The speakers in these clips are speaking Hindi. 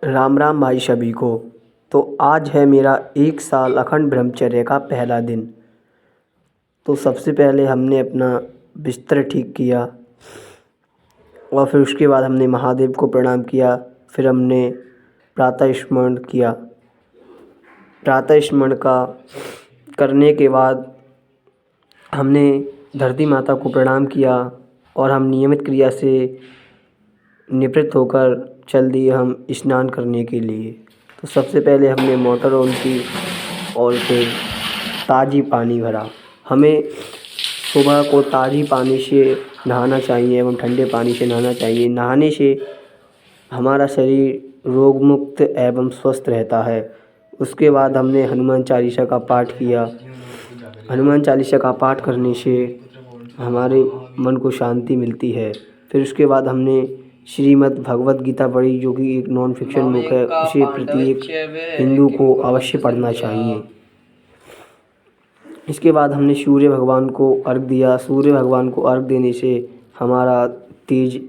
राम राम भाई सभी को। तो आज है मेरा 1 साल अखंड ब्रह्मचर्य का पहला दिन। तो सबसे पहले हमने अपना बिस्तर ठीक किया और फिर उसके बाद हमने महादेव को प्रणाम किया। फिर हमने प्रातः स्मरण किया। प्रातः स्मरण का करने के बाद हमने धरती माता को प्रणाम किया और हम नियमित क्रिया से निवृत्त होकर चल दिए हम स्नान करने के लिए। तो सबसे पहले हमने मोटर ऑन की और फिर ताज़ी पानी भरा। हमें सुबह को ताज़ी पानी से नहाना चाहिए एवं ठंडे पानी से नहाना चाहिए। नहाने से हमारा शरीर रोग मुक्त एवं स्वस्थ रहता है। उसके बाद हमने हनुमान चालीसा का पाठ किया। हनुमान चालीसा का पाठ करने से हमारे मन को शांति मिलती है। फिर उसके बाद हमने श्रीमद् भगवत गीता पढ़ी, जो कि एक नॉन फिक्शन बुक है। उसे प्रत्येक हिंदू को अवश्य पढ़ना चाहिए। इसके बाद हमने सूर्य भगवान को अर्घ दिया। सूर्य भगवान को अर्घ देने से हमारा तेज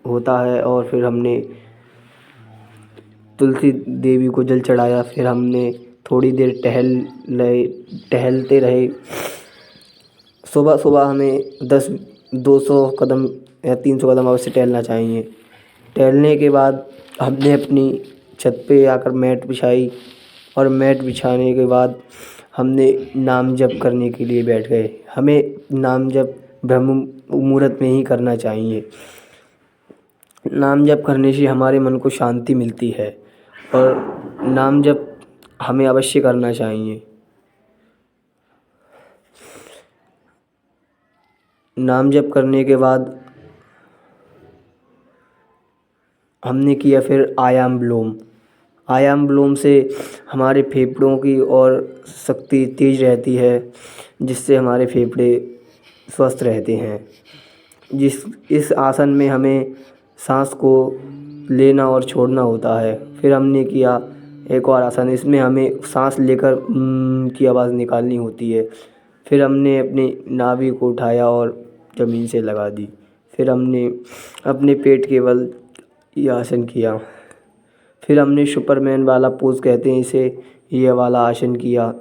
होता है। और फिर हमने तुलसी देवी को जल चढ़ाया। फिर हमने थोड़ी देर टहलते रहे। सुबह सुबह हमें 200 कदम या 300 कदम अवश्य टहलना चाहिए। टहलने के बाद हमने अपनी छत पे आकर मैट बिछाई और मैट बिछाने के बाद हमने नाम जप करने के लिए बैठ गए। हमें नाम जप ब्रह्म मुहूर्त में ही करना चाहिए। नाम जप करने से हमारे मन को शांति मिलती है और नाम जप हमें अवश्य करना चाहिए। नाम जप करने के बाद हमने किया फिर आयाम विलोम। आयाम विलोम से हमारे फेफड़ों की और शक्ति तेज रहती है, जिससे हमारे फेफड़े स्वस्थ रहते हैं। इस आसन में हमें सांस को लेना और छोड़ना होता है। फिर हमने किया एक और आसन। इसमें हमें सांस लेकर की आवाज़ निकालनी होती है। फिर हमने अपनी नाभि को उठाया और ज़मीन से लगा दी। फिर हमने अपने पेट के बल ये आसन किया। फिर हमने सुपरमैन वाला पोज कहते हैं इसे, ये वाला आसन किया।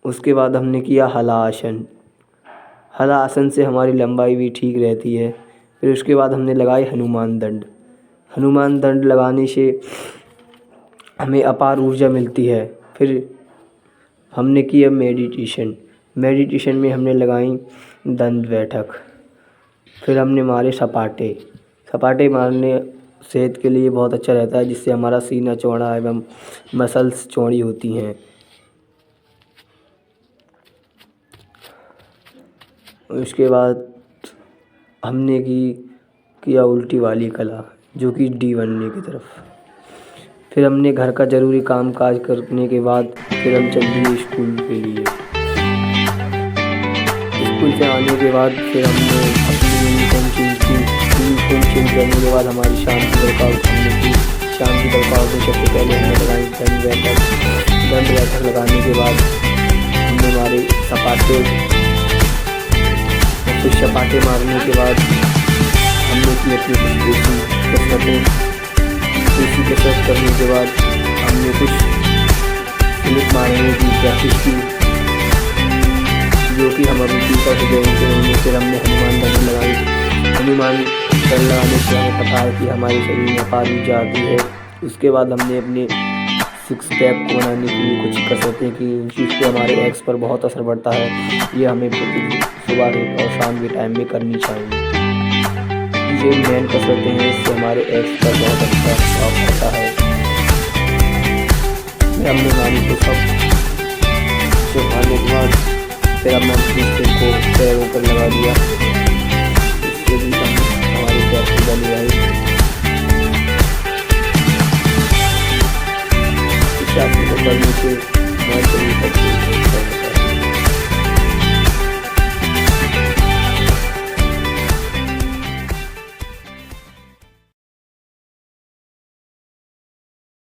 उसके बाद हमने किया हला आसन। हला आसन से हमारी लंबाई भी ठीक रहती है। फिर उसके बाद हमने लगाई हनुमान दंड। हनुमान दंड लगाने से हमें अपार ऊर्जा मिलती है। फिर हमने किया मेडिटेशन। मेडिटेशन में हमने लगाई दंड बैठक। फिर हमने मारे सपाटे। सपाटे मारने सेहत के लिए बहुत अच्छा रहता है, जिससे हमारा सीना चौड़ा एवं मसल्स चौड़ी होती हैं। उसके बाद हमने किया उल्टी वाली कला, जो कि डी बनने की तरफ। फिर हमने घर का ज़रूरी काम काज करने के बाद फिर हम चल दिए स्कूल के लिए। स्कूल से आने के बाद फिर हमने अपनी यूनिफॉर्म चेंज की। यूनिफॉर्म चेंज करने के बाद हमारी शांति वर्कआउट हमने की। शांति वर्कआउट में सबसे पहले हमने लगाई दंड बैठक। दंड बैठक लगाने के बाद हमने मारे सपाटे। फिर सपाटे मारने के बाद हमने की अपनी कुछ देसी कसरतें। देसी कसरत करने के बाद हमने कुछ स्लिप मारने की प्रैक्टिस की, जो कि हम अभी टीचर से गए। फिर हमने हनुमान दंड लगाई। हनुमान दंड लगाने से हमें पता है कि हमारे शरीर में अपार ऊर्जा आती है। उसके बाद हमने अपने 6 पैक को बनाने के लिए कुछ कसरतें की, जिससे हमारे एग्स पर बहुत असर पड़ता है। ये हमें प्रतिदिन सुबह और शाम के टाइम में करनी चाहिए। ये मेन कसरतें हैं, इससे हमारे एग्स पर बहुत अच्छा प्रभाव पड़ता है। हमने नानी को सब सुखाने के बाद फिर हमने अपने सिर को पैरों पर लगा दिया। इससे भी हमारी पैर बनी रही। इस आसन को करने से हमारे शरीर पर